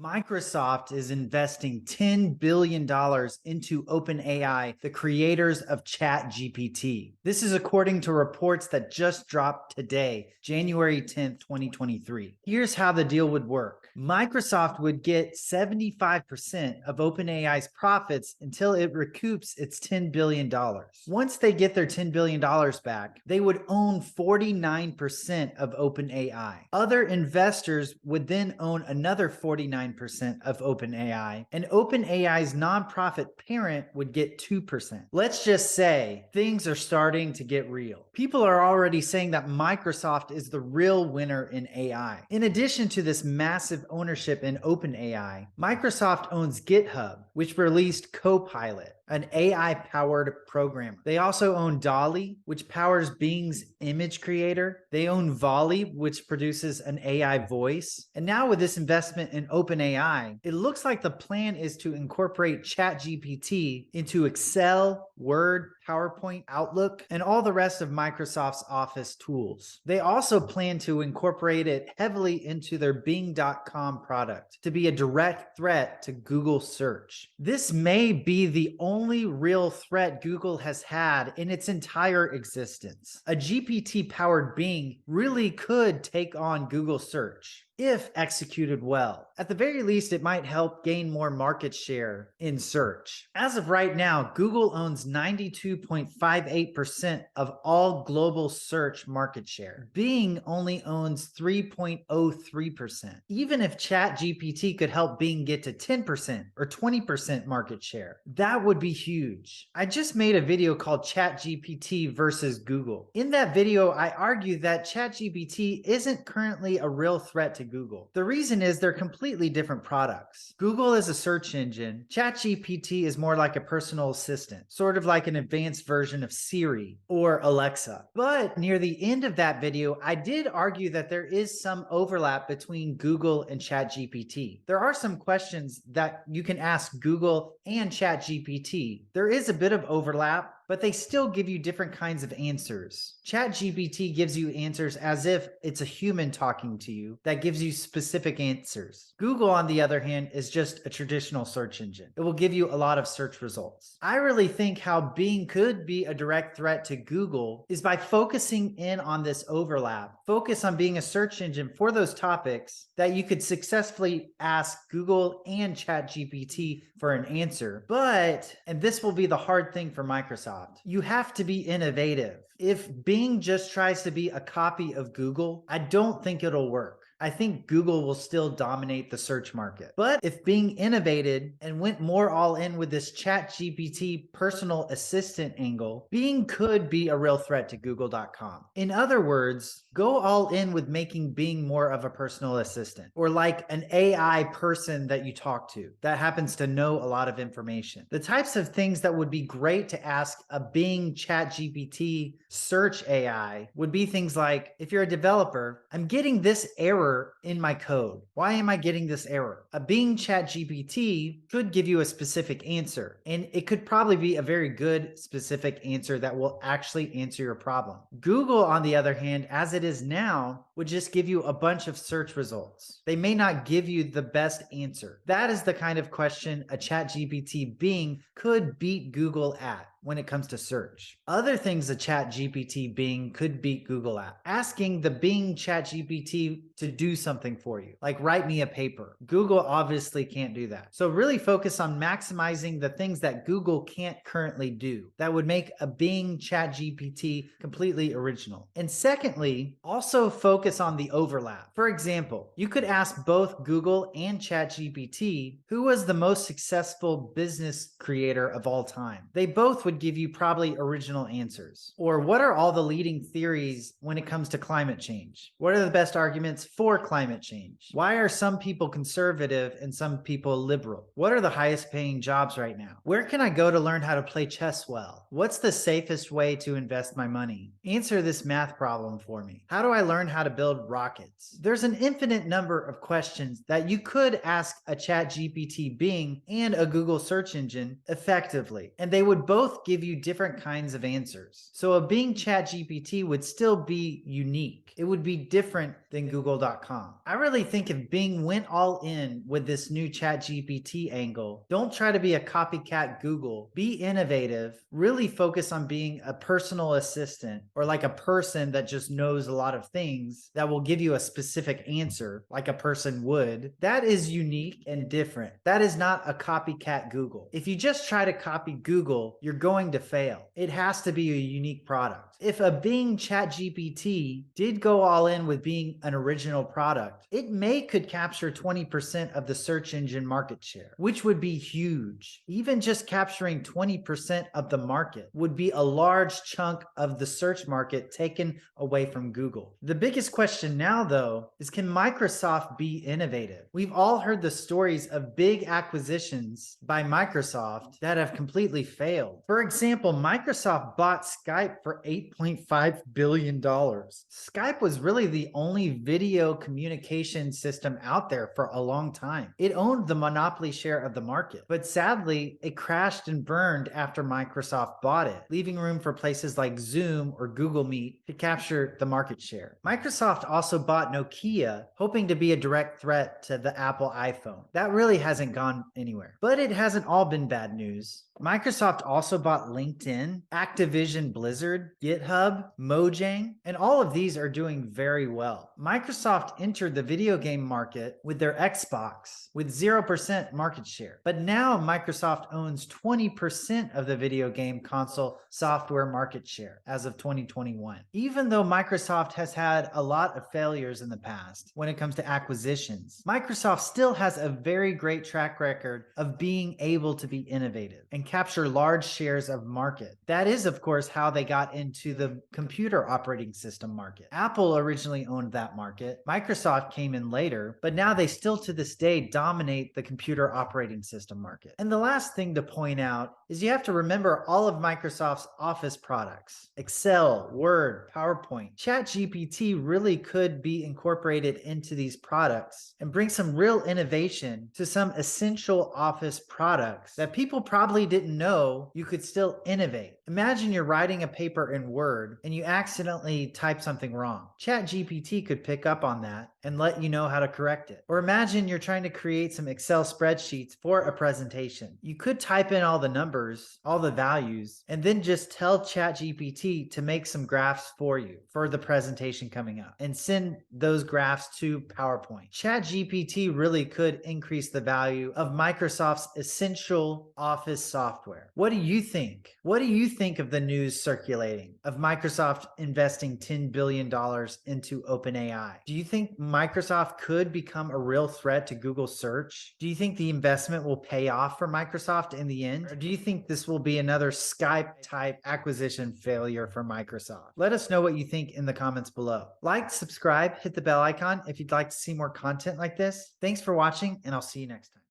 Microsoft is investing $10 billion into OpenAI, the creators of ChatGPT. This is according to reports that just dropped today, January 10th, 2023. Here's how the deal would work. Microsoft would get 75% of OpenAI's profits until it recoups its $10 billion. Once they get their $10 billion back, they would own 49% of OpenAI. Other investors would then own another 49% of OpenAI, and OpenAI's nonprofit parent would get 2%. Let's just say things are starting to get real. People are already saying that Microsoft is the real winner in AI. In addition to this massive ownership in OpenAI, Microsoft owns GitHub, which released Copilot, an AI-powered programmer. They also own DALL-E, which powers Bing's image creator. They own Volley, which produces an AI voice. And now with this investment in OpenAI, it looks like the plan is to incorporate ChatGPT into Excel, Word, PowerPoint, Outlook, and all the rest of Microsoft's Office tools. They also plan to incorporate it heavily into their Bing.com product to be a direct threat to Google search. This may be the only real threat Google has had in its entire existence. A GPT-powered Bing really could take on Google search if executed well. At the very least, it might help gain more market share in search. As of right now, Google owns 92.58% of all global search market share. Bing only owns 3.03%. Even if ChatGPT could help Bing get to 10% or 20% market share, that would be huge. I just made a video called ChatGPT versus Google. In that video, I argue that ChatGPT isn't currently a real threat to Google. The reason is they're completely different products. Google is a search engine. ChatGPT is more like a personal assistant, sort of like an advanced version of Siri or Alexa. But near the end of that video, I did argue that there is some overlap between Google and ChatGPT. There are some questions that you can ask Google and ChatGPT. There is a bit of overlap, but they still give you different kinds of answers. ChatGPT gives you answers as if it's a human talking to you that gives you specific answers. Google, on the other hand, is just a traditional search engine. It will give you a lot of search results. I really think how Bing could be a direct threat to Google is by focusing in on this overlap. Focus on being a search engine for those topics that you could successfully ask Google and ChatGPT for an answer. But, and this will be the hard thing for Microsoft, you have to be innovative. If Bing just tries to be a copy of Google, I don't think it'll work. I think Google will still dominate the search market. But if Bing innovated and went more all in with this ChatGPT personal assistant angle, Bing could be a real threat to Google.com. In other words, go all in with making Bing more of a personal assistant, or like an AI person that you talk to that happens to know a lot of information. The types of things that would be great to ask a Bing ChatGPT search AI would be things like, if you're a developer, I'm getting this error in my code. Why am I getting this error? A Bing ChatGPT could give you a specific answer, and it could probably be a very good specific answer that will actually answer your problem. Google, on the other hand, as it is now, would just give you a bunch of search results. They may not give you the best answer. That is the kind of question a ChatGPT Bing could beat Google at when it comes to search. Other things a ChatGPT Bing could beat Google at: asking the Bing ChatGPT to do something for you, like write me a paper. Google obviously can't do that. So really focus on maximizing the things that Google can't currently do that would make a Bing ChatGPT completely original. And secondly, also focus on the overlap. For example, you could ask both Google and ChatGPT who was the most successful business creator of all time. They both would give you probably original answers. Or what are all the leading theories when it comes to climate change? What are the best arguments for climate change? Why are some people conservative and some people liberal? What are the highest paying jobs right now? Where can I go to learn how to play chess well? What's the safest way to invest my money? Answer this math problem for me. How do I learn how to build rockets? There's an infinite number of questions that you could ask a ChatGPT Bing and a Google search engine effectively, and they would both both give you different kinds of answers. So a Bing ChatGPT would still be unique. It would be different than Google.com. I really think if Bing went all in with this new ChatGPT angle, don't try to be a copycat Google. Be innovative. Really focus on being a personal assistant, or like a person that just knows a lot of things that will give you a specific answer like a person would. That is unique and different. That is not a copycat Google. If you just try to copy Google, you're going to fail. It has to be a unique product. If a Bing ChatGPT did go all in with being an original product, it could capture 20% of the search engine market share, which would be huge. Even just capturing 20% of the market would be a large chunk of the search market taken away from Google. The biggest question now, though, is can Microsoft be innovative? We've all heard the stories of big acquisitions by Microsoft that have completely failed. For example, Microsoft bought Skype for $8.5 billion. Skype was really the only video communication system out there for a long time. It owned the monopoly share of the market, but sadly, it crashed and burned after Microsoft bought it, leaving room for places like Zoom or Google Meet to capture the market share. Microsoft also bought Nokia, hoping to be a direct threat to the Apple iPhone. That really hasn't gone anywhere. But it hasn't all been bad news. Microsoft also bought LinkedIn, Activision Blizzard, GitHub, Mojang, and all of these are doing very well. Microsoft entered the video game market with their Xbox with 0% market share. But now Microsoft owns 20% of the video game console software market share as of 2021. Even though Microsoft has had a lot of failures in the past when it comes to acquisitions, Microsoft still has a very great track record of being able to be innovative and capture large shares of market. That is, of course, how they got into the computer operating system market. Apple originally owned that market. Microsoft came in later, but now they still to this day dominate the computer operating system market. And the last thing to point out is you have to remember all of Microsoft's Office products: Excel, Word, PowerPoint. ChatGPT really could be incorporated into these products and bring some real innovation to some essential Office products that people probably didn't know you could still innovate. Imagine you're writing a paper in Word and you accidentally type something wrong. ChatGPT could pick up on that and let you know how to correct it. Or imagine you're trying to create some Excel spreadsheets for a presentation. You could type in all the numbers, all the values, and then just tell ChatGPT to make some graphs for you for the presentation coming up and send those graphs to PowerPoint. ChatGPT really could increase the value of Microsoft's essential Office software. What do you think? What do you think of the news circulating of Microsoft investing $10 billion into OpenAI? Do you think Microsoft could become a real threat to Google search? Do you think the investment will pay off for Microsoft in the end? Or do you think this will be another Skype type acquisition failure for Microsoft? Let us know what you think in the comments below. Like, subscribe, hit the bell icon if you'd like to see more content like this. Thanks for watching, and I'll see you next time.